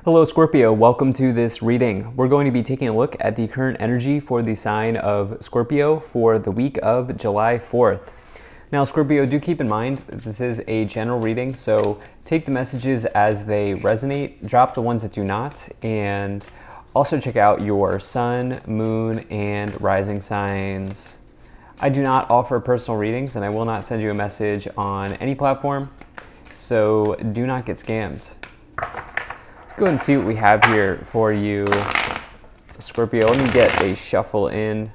Hello Scorpio, welcome to this reading. We're going to be taking a look at the current energy for the sign of Scorpio for the week of July 4th. Now Scorpio, do keep in mind that this is a general reading, so take the messages as they resonate, drop the ones that do not, and also check out your sun, moon, and rising signs. I do not offer personal readings and I will not send you a message on any platform, so do not get scammed. Let's go ahead and see what we have here for you, Scorpio. Let me get a shuffle in.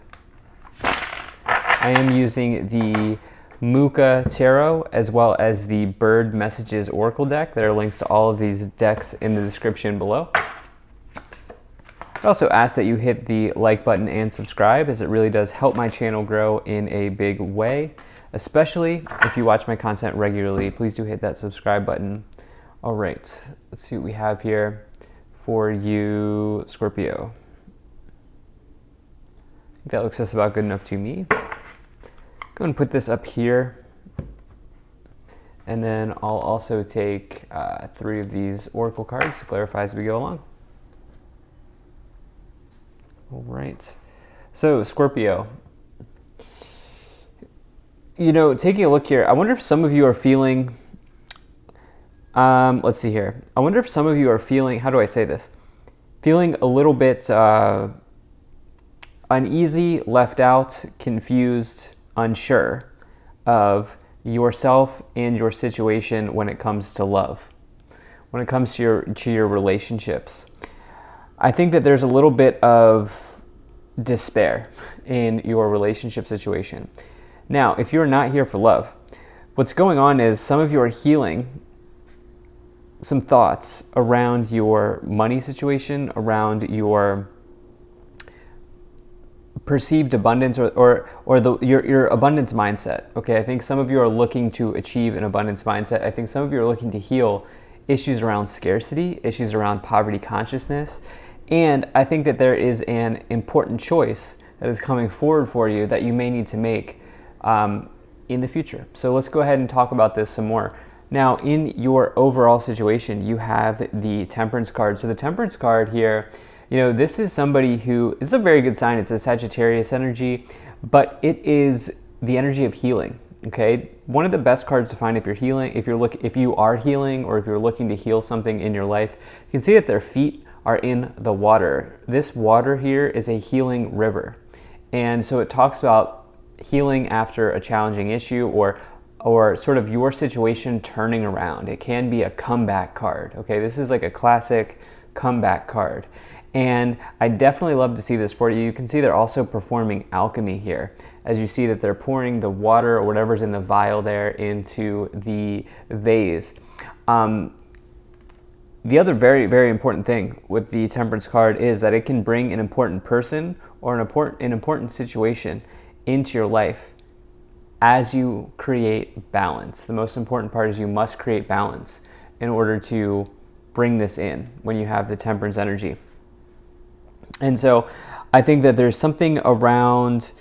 I am using the Muka Tarot as well as the Bird Messages Oracle deck. There are links to all of these decks in the description below. I also ask that you hit the like button and subscribe, as it really does help my channel grow in a big way. Especially if you watch my content regularly, please do hit that subscribe button. All right, let's see what we have here for you, Scorpio. I think that looks just about good enough to me. Go ahead and put this up here. And then I'll also take 3 of these oracle cards to clarify as we go along. All right, so Scorpio, you know, taking a look here, I wonder if some of you are feeling, let's see here. I wonder if some of you are feeling, how do I say this? Feeling a little bit uneasy, left out, confused, unsure of yourself and your situation when it comes to love, when it comes to your relationships. I think that there's a little bit of despair in your relationship situation. Now, if you're not here for love, what's going on is some of you are healing some thoughts around your money situation, around your perceived abundance or your abundance mindset. Okay, I think some of you are looking to achieve an abundance mindset. I think some of you are looking to heal issues around scarcity, issues around poverty consciousness. And I think that there is an important choice that is coming forward for you that you may need to make in the future. So let's go ahead and talk about this some more. Now, in your overall situation, you have the Temperance card. So the Temperance card here, you know, this is somebody who, it's a very good sign. It's a Sagittarius energy, but it is the energy of healing. Okay, one of the best cards to find if you're healing, if you are healing, or if you're looking to heal something in your life, you can see that their feet are in the water. This water here is a healing river. And so it talks about healing after a challenging issue or sort of your situation turning around. It can be a comeback card. Okay, this is like a classic comeback card. And I definitely love to see this for you. You can see they're also performing alchemy here, as you see that they're pouring the water or whatever's in the vial there into the vase. The other very, very important thing with the Temperance card is that it can bring an important person or an important situation into your life as you create balance. The most important part is you must create balance in order to bring this in when you have the Temperance energy. And so I think that there's something around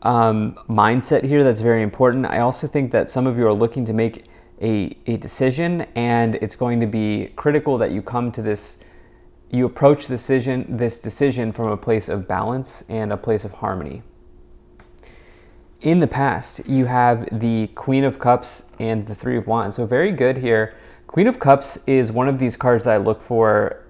mindset here that's very important. I also think that some of you are looking to make a decision, and it's going to be critical that you come to this, you approach this decision from a place of balance and a place of harmony. In the past, you have the Queen of Cups and the Three of Wands. So very good here. Queen of Cups is one of these cards that I look for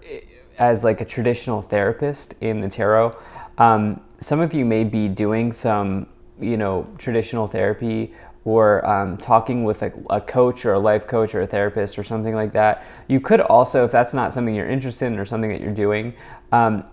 as like a traditional therapist in the tarot. Some of you may be doing some, you know, traditional therapy or talking with a coach or a life coach or a therapist or something like that. You could also, if that's not something you're interested in or something that you're doing,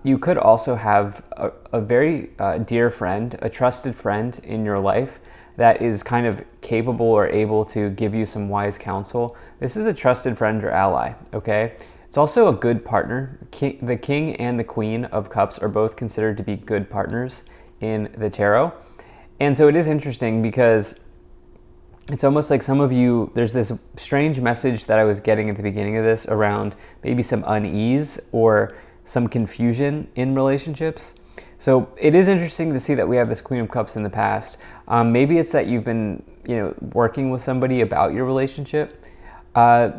you could also have a very dear friend, a trusted friend in your life that is kind of capable or able to give you some wise counsel. This is a trusted friend or ally, okay? It's also a good partner. The King and the Queen of Cups are both considered to be good partners in the tarot. And so it is interesting because it's almost like some of you, there's this strange message that I was getting at the beginning of this around maybe some unease or some confusion in relationships. So it is interesting to see that we have this Queen of Cups in the past. Maybe it's that you've been, you know, working with somebody about your relationship.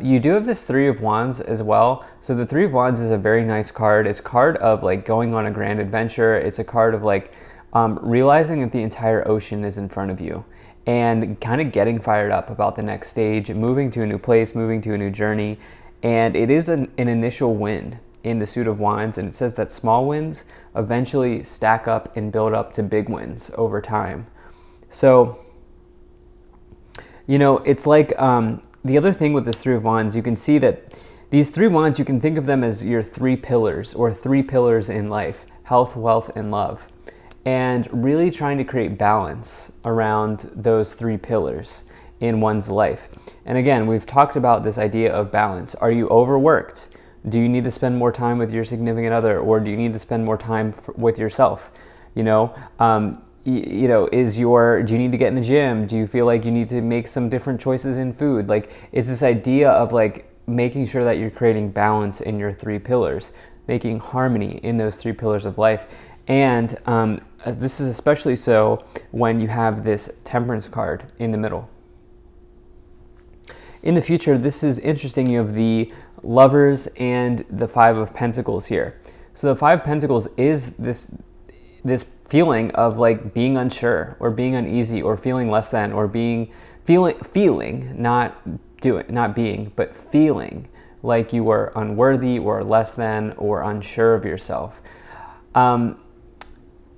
You do have this Three of Wands as well. So the Three of Wands is a very nice card. It's a card of like going on a grand adventure. It's a card of like realizing that the entire ocean is in front of you and kind of getting fired up about the next stage, moving to a new place, moving to a new journey. And it is an initial win in the Suit of Wands. And it says that small wins eventually stack up and build up to big wins over time. So, you know, it's like the other thing with this Three of Wands, you can see that these three wands, you can think of them as your three pillars or three pillars in life: health, wealth, and love. And really trying to create balance around those three pillars in one's life. And again, we've talked about this idea of balance. Are you overworked? Do you need to spend more time with your significant other, or do you need to spend more time with yourself? You know, do you need to get in the gym? Do you feel like you need to make some different choices in food? Like, it's this idea of like making sure that you're creating balance in your three pillars, making harmony in those three pillars of life. And this is especially so when you have this Temperance card in the middle. In the future, this is interesting. You have the Lovers and the Five of Pentacles here. So the Five of Pentacles is this feeling of like being unsure or being uneasy or feeling less than, or feeling not being, but feeling like you were unworthy or less than or unsure of yourself.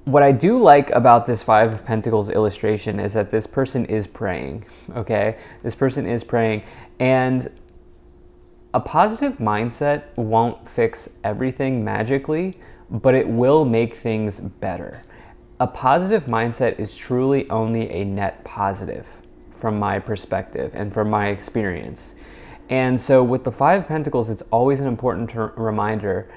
What I do like about this Five of Pentacles illustration is that this person is praying, okay? This person is praying, and a positive mindset won't fix everything magically, but it will make things better. A positive mindset is truly only a net positive from my perspective and from my experience. And so with the Five of Pentacles, it's always an important reminder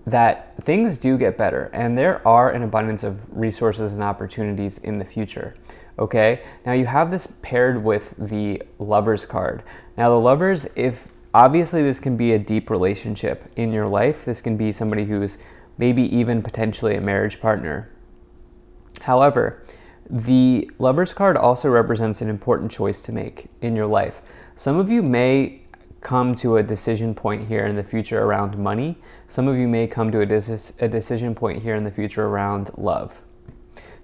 that things do get better, and there are an abundance of resources and opportunities in the future. Okay, now you have this paired with the Lovers card. Now the Lovers, if obviously this can be a deep relationship in your life, this can be somebody who's maybe even potentially a marriage partner. However, the Lovers card also represents an important choice to make in your life. Some of you may come to a decision point here in the future around money. Some of you may come to a decision point here in the future around love.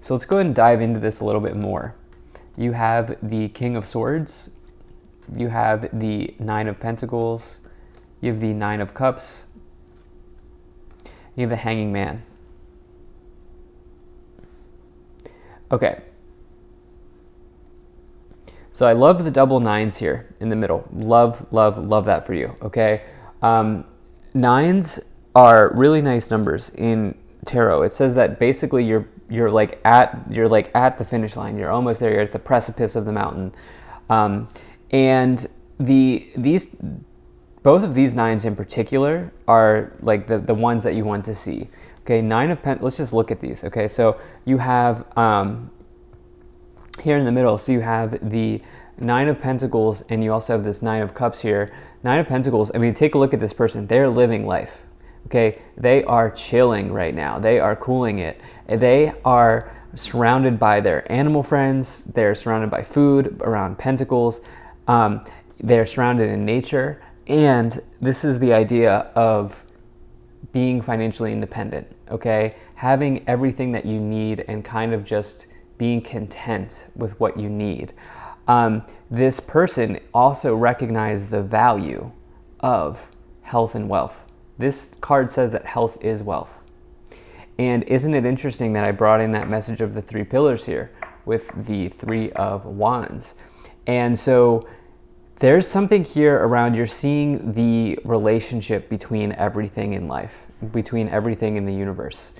So let's go ahead and dive into this a little bit more. You have the King of Swords, you have the Nine of Pentacles, you have the Nine of Cups, you have the Hanging Man. Okay. So I love the double nines here in the middle. Love, love, love that for you, okay? Nines are really nice numbers in tarot. It says that basically you're like at the finish line. You're almost there. You're at the precipice of the mountain. And both of these nines in particular are like the ones that you want to see. Okay, Nine of Pentacles. Let's just look at these. Okay, so you have here in the middle, so you have the Nine of Pentacles, and you also have this Nine of Cups here. Nine of Pentacles, I mean, take a look at this person. They're living life, okay? They are chilling right now. They are cooling it. They are surrounded by their animal friends. They're surrounded by food around Pentacles. They're surrounded in nature. And this is the idea of being financially independent, okay? Having everything that you need and kind of just being content with what you need. This person also recognized the value of health and wealth. This card says that health is wealth. And isn't it interesting that I brought in that message of the three pillars here with the Three of Wands? And so there's something here around, you're seeing the relationship between everything in life, between everything in the universe.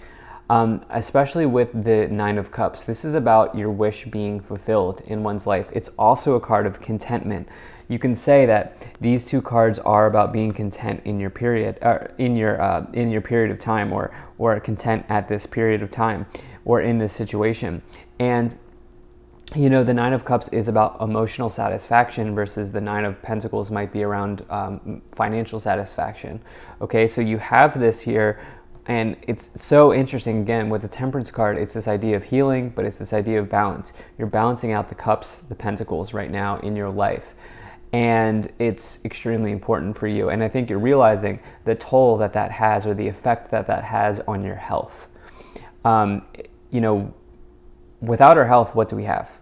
Especially with the Nine of Cups. This is about your wish being fulfilled in one's life. It's also a card of contentment. You can say that these two cards are about being content in your period, in your period of time, or content at this period of time, or in this situation. And you know, the Nine of Cups is about emotional satisfaction versus the Nine of Pentacles might be around financial satisfaction. Okay, so you have this here. And it's so interesting, again, with the Temperance card, it's this idea of healing, but it's this idea of balance. You're balancing out the cups, the pentacles right now in your life. and it's extremely important for you. And I think you're realizing the toll that that has, or the effect that that has on your health. You know, without our health, what do we have?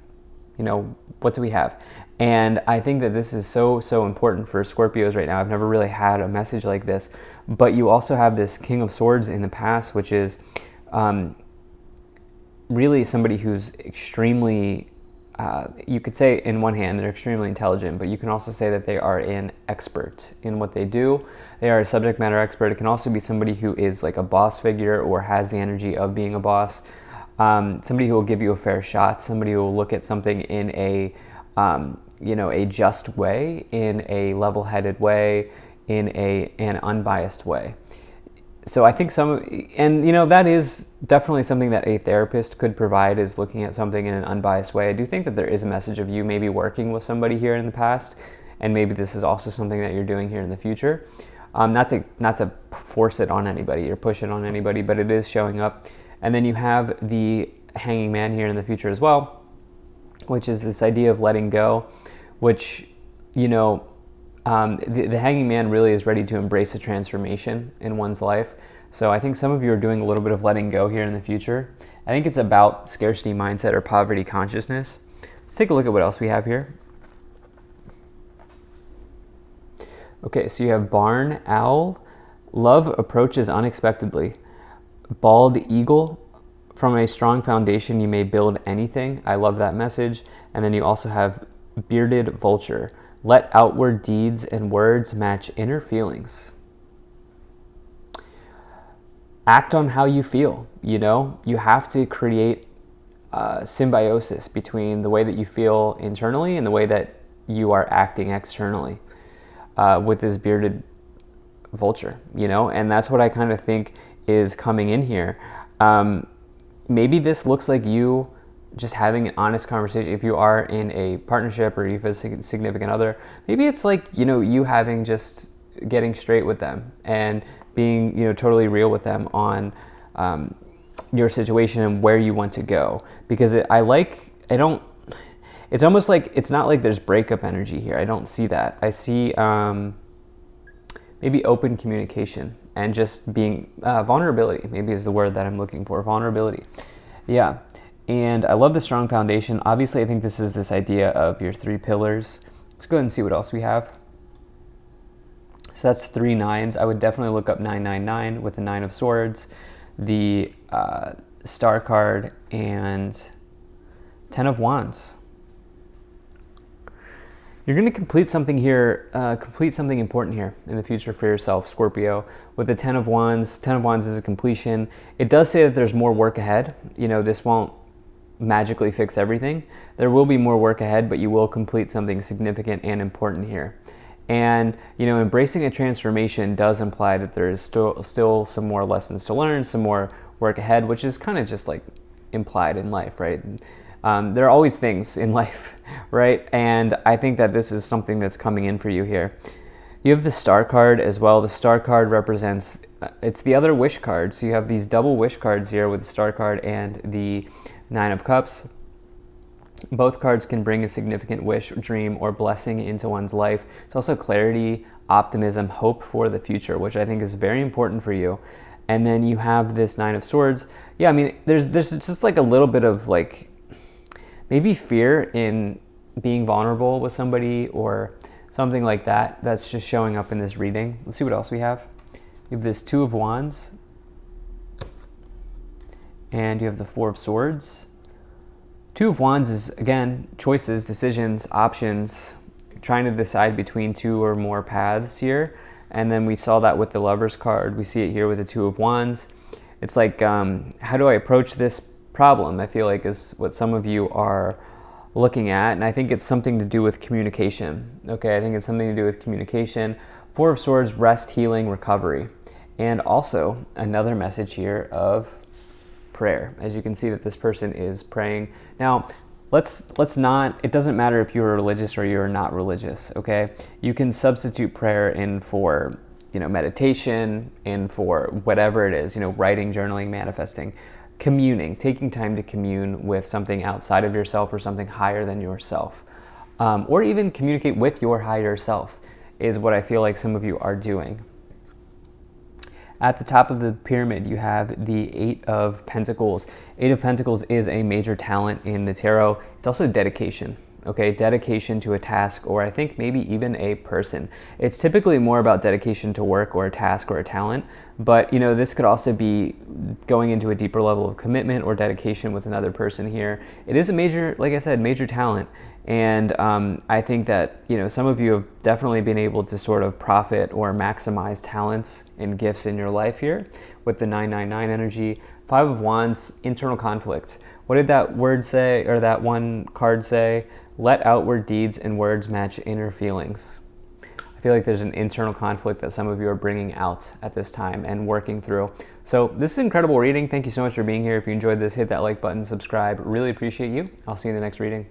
You know, what do we have? And I think that this is so important for Scorpios right now. I've never really had a message like this, but you also have this King of Swords in the past, which is really somebody who's extremely, you could say in one hand, they're extremely intelligent, but you can also say that they are an expert in what they do. They are a subject matter expert. It can also be somebody who is like a boss figure or has the energy of being a boss. Somebody who will give you a fair shot, somebody who will look at something in a, you know, a just way, in a level-headed way, in an unbiased way. So I think and you know, that is definitely something that a therapist could provide, is looking at something in an unbiased way. I do think that there is a message of you maybe working with somebody here in the past, and maybe this is also something that you're doing here in the future. Not to force it on anybody or push it on anybody, but it is showing up. And then you have the Hanging Man here in the future as well, which is this idea of letting go, which, you know, the Hanging Man really is ready to embrace a transformation in one's life. So I think some of you are doing a little bit of letting go here in the future. I think it's about scarcity mindset or poverty consciousness. Let's take a look at what else we have here. Okay, so you have Barn Owl. Love approaches unexpectedly. Bald Eagle. From a strong foundation, you may build anything. I love that message. And then you also have Bearded Vulture. Let outward deeds and words match inner feelings. Act on how you feel. You know, you have to create symbiosis between the way that you feel internally and the way that you are acting externally with this Bearded Vulture, you know, and that's what I kind of think is coming in here. Maybe this looks like you just having an honest conversation. If you are in a partnership or you have a significant other, maybe it's like, you know, you having just getting straight with them and being, you know, totally real with them on your situation and where you want to go. Because it's almost like, it's not like there's breakup energy here. I don't see that. I see maybe open communication and just being vulnerability, maybe is the word that I'm looking for. Vulnerability. Yeah. And I love the strong foundation. Obviously, I think this is this idea of your 3 pillars. Let's go ahead and see what else we have. So that's 3 9s. I would definitely look up 999 with the 9 of Swords, the Star card, and 10 of Wands. You're going to complete something here, complete something important here in the future for yourself, Scorpio. With the 10 of Wands, 10 of Wands is a completion. It does say that there's more work ahead. You know, this won't magically fix everything. There will be more work ahead, but you will complete something significant and important here. And, you know, embracing a transformation does imply that there is still some more lessons to learn, some more work ahead, which is kind of just like implied in life, right? There are always things in life, right? And I think that this is something that's coming in for you here. You have the Star card as well. The Star card represents, it's the other wish card. So you have these double wish cards here with the Star card and the 9 of Cups. Both cards can bring a significant wish, dream, or blessing into one's life. It's also clarity, optimism, hope for the future, which I think is very important for you. And then you have this 9 of Swords. Yeah, I mean, there's just like a little bit of like, maybe fear in being vulnerable with somebody or something like that. That's just showing up in this reading. Let's see what else we have. You have this 2 of Wands. And you have the 4 of Swords. 2 of Wands is, again, choices, decisions, options, trying to decide between 2 or more paths here. And then we saw that with the Lover's card. We see it here with the 2 of Wands. It's like, how do I approach this problem? I feel like is what some of you are looking at. And I think it's something to do with communication. Okay, I think it's something to do with communication. 4 of Swords, rest, healing, recovery. And also another message here of prayer. As you can see that this person is praying. Now, let's not, it doesn't matter if you're religious or you're not religious, okay? You can substitute prayer in for, you know, meditation, in for whatever it is, you know, writing, journaling, manifesting, communing, taking time to commune with something outside of yourself or something higher than yourself. or even communicate with your higher self is what I feel like some of you are doing. At the top of the pyramid, you have the Eight of Pentacles. Eight of Pentacles is a major talent in the tarot. It's also dedication, okay? Dedication to a task, or I think maybe even a person. It's typically more about dedication to work or a task or a talent, but you know, this could also be going into a deeper level of commitment or dedication with another person here. It is a major, like I said, major talent. And I think that, you know, some of you have definitely been able to sort of profit or maximize talents and gifts in your life here with the 999 energy. Five of Wands, internal conflict. What did that word say, or that one card say? Let outward deeds and words match inner feelings. I feel like there's an internal conflict that some of you are bringing out at this time and working through. So this is an incredible reading. Thank you so much for being here. If you enjoyed this, hit that like button, subscribe. Really appreciate you. I'll see you in the next reading.